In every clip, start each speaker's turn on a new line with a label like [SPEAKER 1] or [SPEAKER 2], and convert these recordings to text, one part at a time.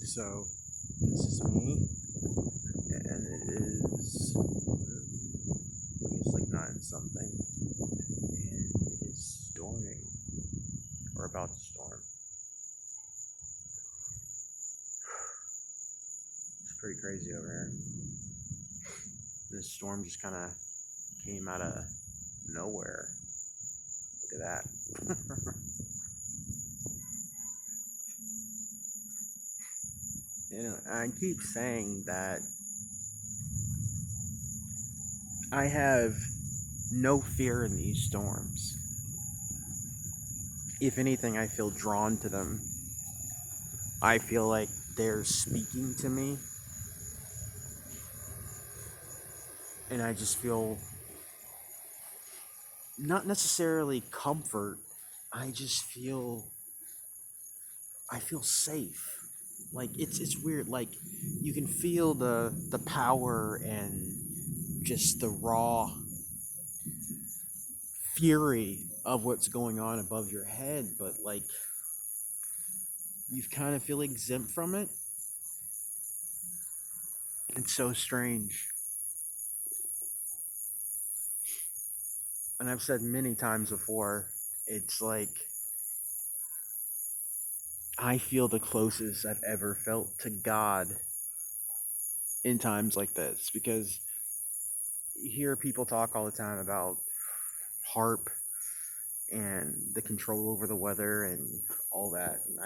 [SPEAKER 1] So, this is me, and it is, I guess like 9 something, and it is storming, or about to storm. It's pretty crazy over here. This storm just kind of came out of nowhere. Look at that. I keep saying that I have no fear in these storms. If anything, I feel drawn to them. I feel like they're speaking to me, and I just feel not necessarily comfort. I feel safe. Like it's weird. Like you can feel the power and just the raw fury of what's going on above your head, but like you kind of feel exempt from it. It's so strange. And I've said many times before, it's like I feel the closest I've ever felt to God in times like this, because you hear people talk all the time about HARP and the control over the weather and all that. And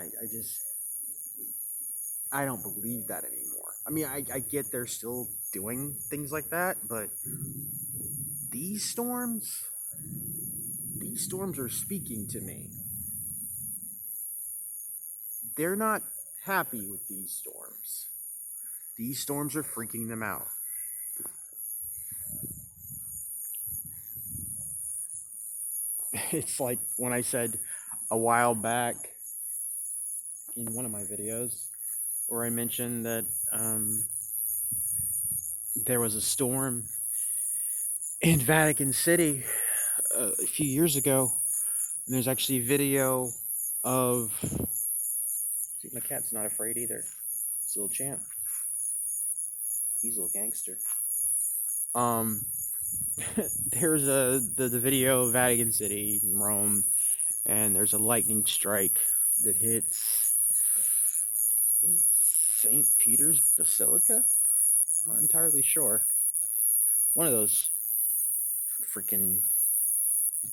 [SPEAKER 1] I don't believe that anymore. I mean, I get they're still doing things like that, but these storms, these storms are speaking to me. They're not happy with these storms. These storms are freaking them out. It's like when I said a while back in one of my videos where I mentioned that there was a storm in Vatican City a few years ago, and there's actually video of. See, my cat's not afraid either. It's a little champ. He's a little gangster. Um, there's the video of Vatican City, Rome, and there's a lightning strike that hits St. Peter's Basilica. I'm not entirely sure. One of those freaking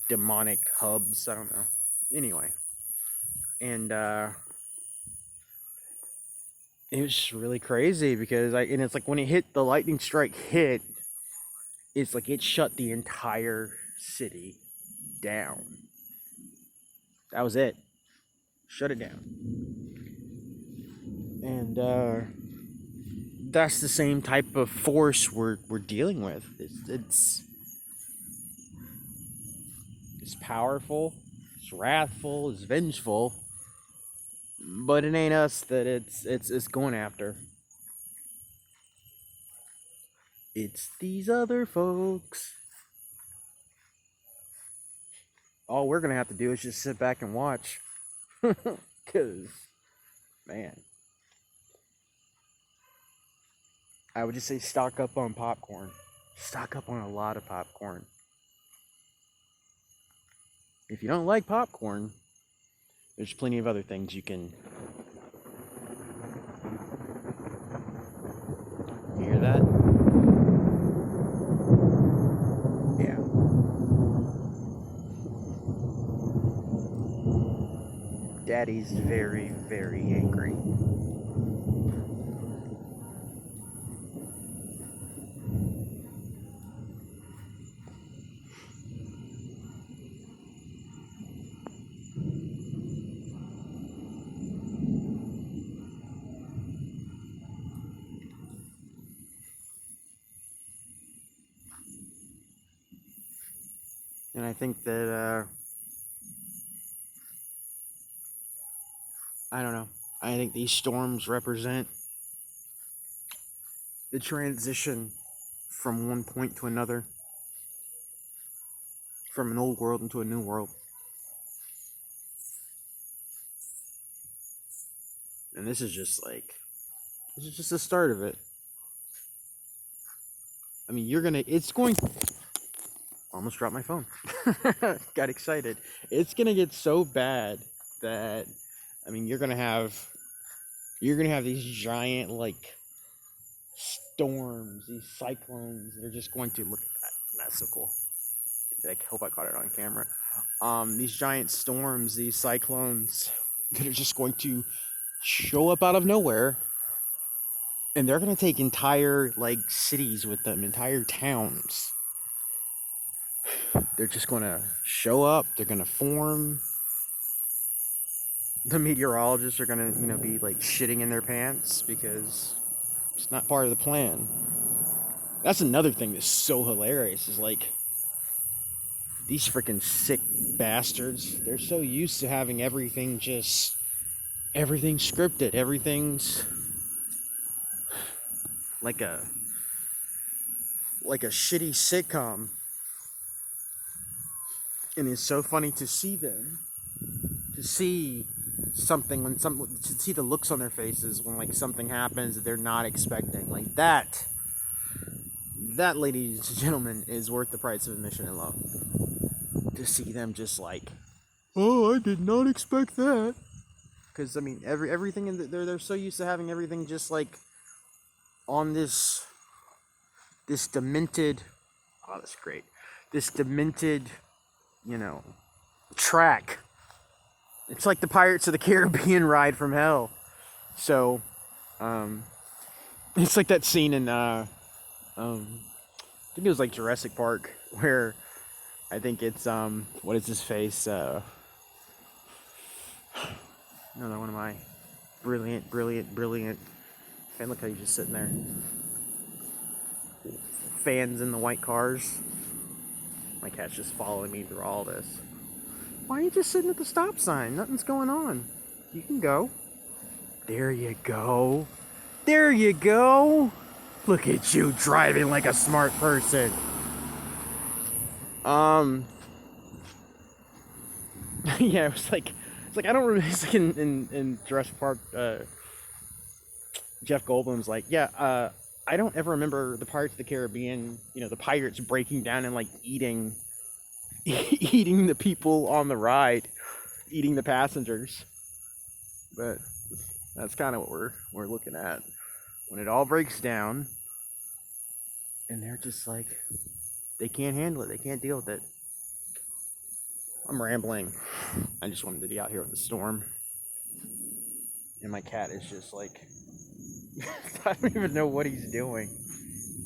[SPEAKER 1] demonic hubs. I don't know. Anyway, and it was just really crazy because and it's like when it hit, the lightning strike hit, it's like it shut the entire city down. That was it. Shut it down. And that's the same type of force we're dealing with. It's powerful, it's wrathful, it's vengeful, but it ain't us that it's going after. It's these other folks. All we're gonna have to do is just sit back and watch. Cause, man, I would just say stock up on popcorn. Stock up on a lot of popcorn. If you don't like popcorn, there's plenty of other things you can. You hear that? Yeah. Daddy's very, very angry. And I think that, I don't know. I think these storms represent the transition from one point to another, from an old world into a new world. And this is just like This is just the start of it. I mean, it's going, almost dropped my phone. Got excited. It's gonna get so bad that, I mean, you're gonna have these giant, like, storms, these cyclones that are just going to, look at that. That's so cool. I hope I caught it on camera. These giant storms, these cyclones that are just going to show up out of nowhere, and they're going to take entire, like, cities with them, entire towns. They're just going to show up, they're going to form. The meteorologists are going to, be like shitting in their pants because it's not part of the plan. That's another thing that's so hilarious, is like, these freaking sick bastards, they're so used to having everything scripted. Everything's like a shitty sitcom. And it's so funny to see them, to see the looks on their faces when, like, something happens that they're not expecting. Like that, ladies and gentlemen, is worth the price of admission alone. To see them just like, oh, I did not expect that. Because, I mean, everything they're so used to having everything just like on this demented, oh, that's great, this demented, track. It's like the Pirates of the Caribbean ride from hell. So, it's like that scene in, I think it was like Jurassic Park, where I think it's, what is his face? Another one of my brilliant. And look how he's just sitting there. Fans in the white cars. My cat's just following me through all this. Why are you just sitting at the stop sign? Nothing's going on. You can go. There you go. There you go. Look at you driving like a smart person. Yeah, it's like I don't remember. It's like in Jurassic Park. Jeff Goldblum's like, yeah. I don't ever remember the Pirates of the Caribbean. The pirates breaking down and like eating the people on the ride, eating the passengers. But that's kind of what we're looking at when it all breaks down, and they're just like, they can't handle it. They can't deal with it. I'm rambling. I just wanted to be out here with the storm. And my cat is just like, I don't even know what he's doing.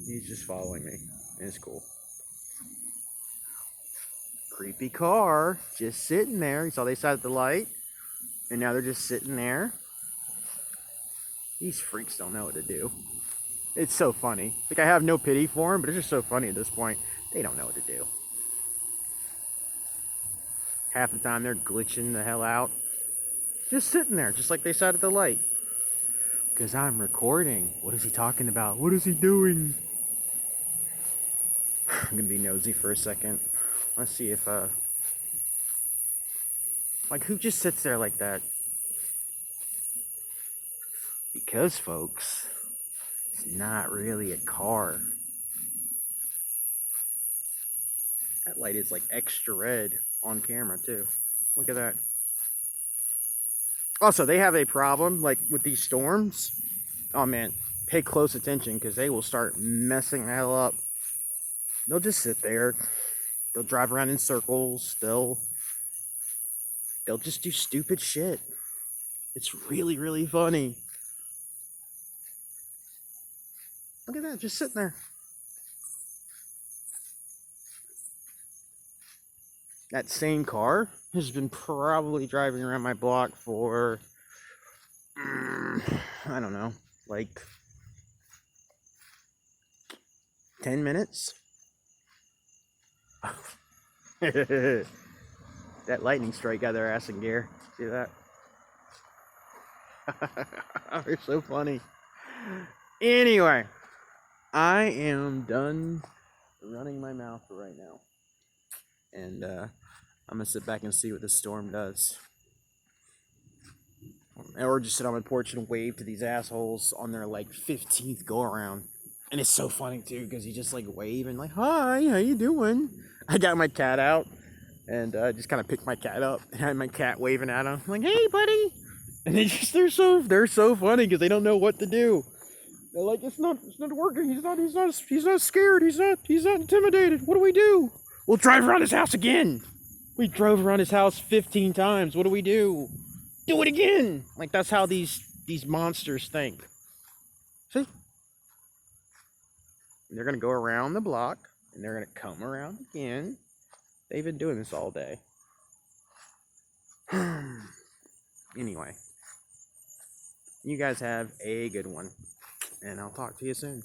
[SPEAKER 1] He's just following me. It's cool. Creepy car. Just sitting there. You saw they sat at the light. And now they're just sitting there. These freaks don't know what to do. It's so funny. Like, I have no pity for them, but it's just so funny at this point. They don't know what to do. Half the time they're glitching the hell out. Just sitting there, just like they sat at the light. Because I'm recording. What is he talking about? What is he doing? I'm going to be nosy for a second. Let's see if, like, who just sits there like that? Because, folks, it's not really a car. That light is, like, extra red on camera, too. Look at that. Also, they have a problem, like, with these storms. Oh, man, pay close attention, because they will start messing the hell up. They'll just sit there. They'll drive around in circles. They'll just do stupid shit. It's really, really funny. Look at that, just sitting there. That same car has been probably driving around my block for, I don't know, like 10 minutes. That lightning strike got their ass in gear. See that? They're so funny. Anyway, I am done running my mouth for right now. And I'm going to sit back and see what this storm does. Or just sit on my porch and wave to these assholes on their like 15th go around. And it's so funny too, because you just like wave and like, hi, how you doing? I got my cat out and just kind of picked my cat up and had my cat waving at him. I'm like, hey buddy. And they're so funny because they don't know what to do. They're like, it's not working. He's not scared. He's not intimidated. What do we do? We'll drive around his house again. We drove around his house 15 times. What do we do? Do it again. Like, that's how these monsters think. See? They're gonna go around the block and they're gonna come around again. They've been doing this all day. Anyway, you guys have a good one, and I'll talk to you soon.